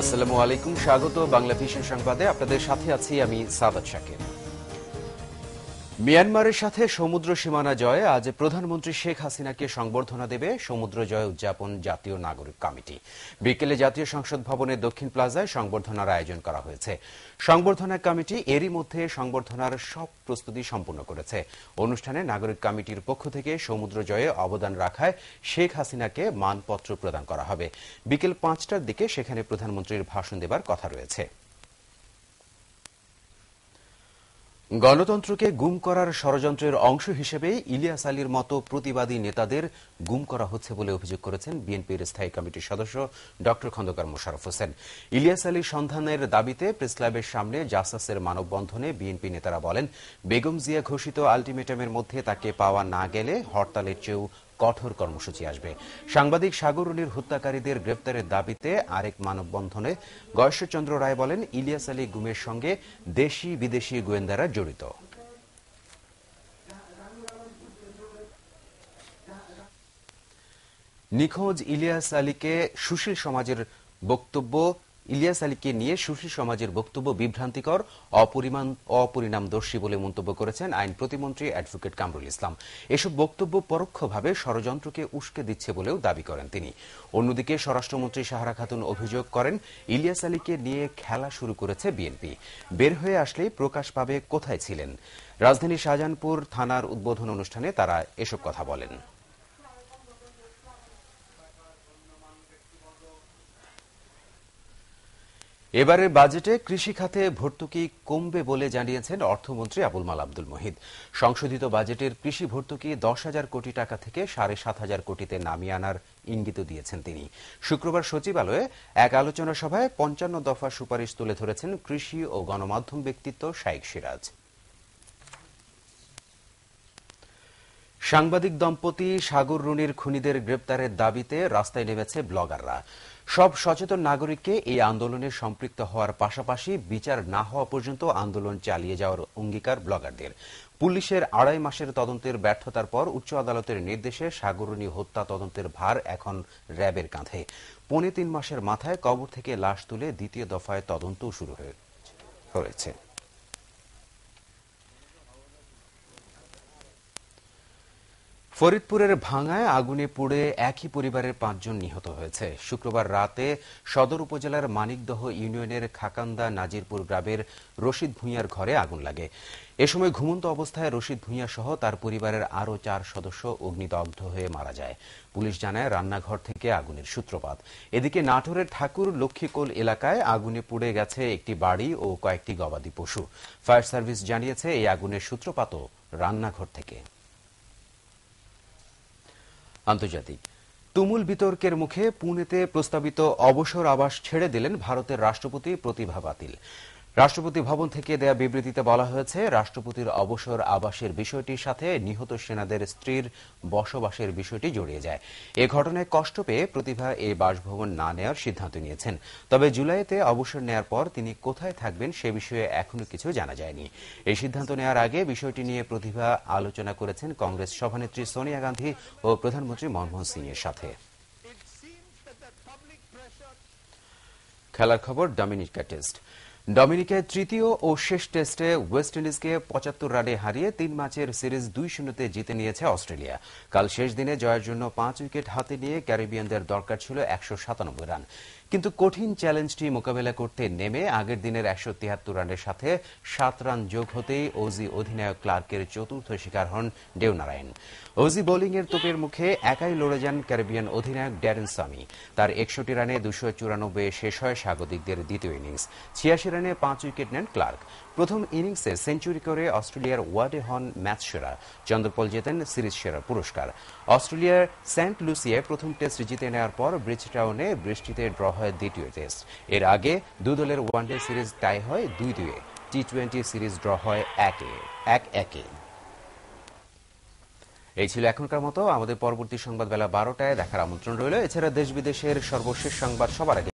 আসসালামু আলাইকুম, স্বাগত বাংলা ভিশন সংবাদে। আপনাদের সাথে আছি আমি সাদাত শাকির। মিয়ানমারের সাথে সমুদ্র সীমানা জয়ে আজ প্রধানমন্ত্রী শেখ হাসিনাকে সংবর্ধনা দেবে সমুদ্র জয় উদযাপন জাতীয় নাগরিক কমিটি। বিকেলে জাতীয় সংসদ ভবনের দক্ষিণ প্লাজায় সংবর্ধনার আয়োজন করা হয়েছে। সংবর্ধনা কমিটি এরই মধ্যে সংবর্ধনার সব প্রস্তুতি সম্পূর্ণ করেছে। অনুষ্ঠানে নাগরিক কমিটির পক্ষ থেকে সমুদ্র জয়ে অবদান রাখায় শেখ হাসিনাকে মানপত্র প্রদান করা হবে। বিকেল 5টার দিকে সেখানে প্রধানমন্ত্রীর ভাষণ দেবার কথা রয়েছে। গণতন্ত্রকে গুম করার ষড়যন্ত্রের অংশ হিসেবে ইলিয়াস আলীর মতো প্রতিবাদী নেতাদের গুম করা হচ্ছে বলে অভিযোগ করেছেন বিএনপির স্থায়ী কমিটির সদস্য ড খন্দকার মোশাররফ হোসেন। ইলিয়াস আলীর সন্ধানের দাবিতে প্রেসক্লাবের সামনে জাসাসের মানববন্ধনে বিএনপি নেতারা বলেন, বেগম জিয়া ঘোষিত আলটিমেটামের মধ্যে তাকে পাওয়া না গেলে হরতালের চেয়েও কঠোর কর্মসূচি আসবে। সাংবাদিক সাগর রুনির হত্যাকারীদের গ্রেপ্তারের দাবিতে আরেক মানববন্ধনে গয়েশ্বরচন্দ্র রায় বলেন, ইলিয়াস আলী গুমের সঙ্গে দেশি বিদেশি গোয়েন্দারা জড়িত। নিখোঁজ ইলিয়াস আলীকে নিয়ে সুশীল সমাজের বক্তব্য বিভ্রান্তিকর, অপরিণামদর্শী বলে মন্তব্য করেছেন আইন প্রতিমন্ত্রী অ্যাডভোকেট কামরুল ইসলাম। এসব বক্তব্য পরোক্ষভাবে ষড়যন্ত্রকে উস্কে দিচ্ছে বলেও দাবি করেন তিনি। অন্যদিকে স্বরাষ্ট্রমন্ত্রী সাহারা খাতুন অভিযোগ করেন, ইলিয়াস আলীকে নিয়ে খেলা শুরু করেছে বিএনপি। বের হয়ে আসলেই প্রকাশ পাবে কোথায় ছিলেন। রাজধানীর শাহজাহানপুর থানার উদ্বোধন অনুষ্ঠানে তারা এসব কথা বলেন। এবারের বাজেটে কৃষি খাতে ভর্তুকি কমবে বলে জানিয়েছেন অর্থমন্ত্রী আবুল মাল আব্দুল মুহিত। সংশোধিত বাজেটের কৃষি ভর্তুকি 10,000 কোটি টাকা থেকে 7,500 কোটিতে নামিয়ে আনার ইঙ্গিত দিয়েছেন তিনি। শুক্রবার সচিবালয়ে এক আলোচনা সভায় 55 দফা সুপারিশ তুলে ধরেছেন কৃষি ও গণমাধ্যম ব্যক্তিত্ব শাইখ সিরাজ। সাংবাদিক দম্পতি সাগর রুনির খুনিদের গ্রেপ্তারের দাবিতে রাস্তায় নেমেছে ব্লগাররা। সব সচেতন নাগরিককে এই আন্দোলনে সম্পৃক্ত হওয়ার পাশাপাশি বিচার না হওয়া পর্যন্ত আন্দোলন চালিয়ে যাওয়ার অঙ্গীকার ব্লগারদের। পুলিশের 2.5 মাসের তদন্তের ব্যর্থতার পর উচ্চ আদালতের নির্দেশে সাগর রুনি হত্যা তদন্তের ভার এখন র্যাবের কাঁধে। 3.25 মাসের মাথায় কবর থেকে লাশ তুলে দ্বিতীয় দফায় তদন্ত শুরু হয়েছে। ফরিদপুরের ভাঙ্গায় আগুনে পুড়ে একই পরিবারের 5 জন নিহত হয়েছে। শুক্রবার রাতে সদর উপজেলার মানিকদহ ইউনিয়নের খাকান্দা নাজিরপুর গ্রামের রশিদ ভূঁইয়ার ঘরে আগুন লাগে। এ সময় ঘুমন্ত অবস্থায় রশিদ ভূঁইয়া সহ তার পরিবারের আরও 4 সদস্য অগ্নিদগ্ধ হয়ে মারা যায়। পুলিশ জানায়, রান্নাঘর থেকে আগুনের সূত্রপাত। এদিকে নাটোরের ঠাকুর লক্ষ্মীকোল এলাকায় আগুনে পুড়ে গেছে একটি বাড়ি ও কয়েকটি গবাদি পশু। ফায়ার সার্ভিস জানিয়েছে, এই আগুনের সূত্রপাতও রান্নাঘর থেকে। আন্তর্জাতিক তুমুল বিতর্কের মুখে পুনেতে প্রস্তাবিত অবসর আবাস ছেড়ে দিলেন ভারতের রাষ্ট্রপতি প্রতিভা পাতিল। রাষ্ট্রপতি ভবন থেকে দেয়া বিবৃতিতে বলা হয়েছে, রাষ্ট্রপতির অবসর আবাসের বিষয়টির সাথে নিহত সেনাদের স্ত্রীর বসবাসের বিষয়টি জড়িয়ে যায়। এ ঘটনায় কষ্ট পেয়ে প্রতিভা এই বাসভবন না নেওয়ার সিদ্ধান্ত নিয়েছেন। তবে জুলাইতে অবসর নেয়ার পর তিনি কোথায় থাকবেন সে বিষয়ে এখনো কিছু জানা যায়নি। এই সিদ্ধান্ত নেওয়ার আগে বিষয়টি নিয়ে প্রতিভা আলোচনা করেছেন কংগ্রেস সভানেত্রী সোনিয়া গান্ধী ও প্রধানমন্ত্রী মনমোহন সিং এর সাথে। খেলার খবর, ডমিনিকা টেস্ট। ডমিনিকায় তৃতীয় ও শেষ টেস্টে ওয়েস্ট ইন্ডিজকে 75 রানে হারিয়ে 3 ম্যাচের সিরিজ 2-0 জিতে নিয়েছে অস্ট্রেলিয়া। কাল শেষ দিনে জয়ের জন্য 5 উইকেট হাতে নিয়ে ক্যারিবিয়ানদের দরকার ছিল 197 রান। কিন্তু কঠিন চ্যালেঞ্জটি মোকাবেলা করতে নেমে আগের দিনের 173 রানের সাথে 7 রান যোগ হতেই অজি অধিনায়ক ক্লার্কের চতুর্থ শিকার হন ডেভ নারায়ণ। অজি বোলিংয়ের তোপের মুখে একাই লড়ে যান ক্যারিবিয়ান অধিনায়ক ড্যারেন সামি। তার 61 রানে 294 শেষ হয় স্বাগতিকদের দ্বিতীয় ইনিংস। 86 রানে 5 উইকেট নেন ক্লার্ক। প্রথম ইনিংসে সেঞ্চুরি করে অস্ট্রেলিয়ার ওয়ার্ডে হন ম্যাচ সেরা। চন্দ্রপল জেতেন সিরিজ সেরা পুরস্কার। অস্ট্রেলিয়ার সেন্ট লুসিয়ায় প্রথম টেস্ট জিতে নেওয়ার পর ব্রিজটাউনে বৃষ্টিতে ড্র হয় দ্বিতীয় টেস্ট। এর আগে দুই দলের ওয়ানডে সিরিজ টাই হয় 2-2। টি-20 সিরিজ ড্র হয় 1-1। এই ছিল এখনকার মতো। আমাদের পরবর্তী সংবাদ বেলা 12টায় দেখার আমন্ত্রণ রইল। এছাড়া দেশ বিদেশের সর্বশেষ সংবাদ সবার আগে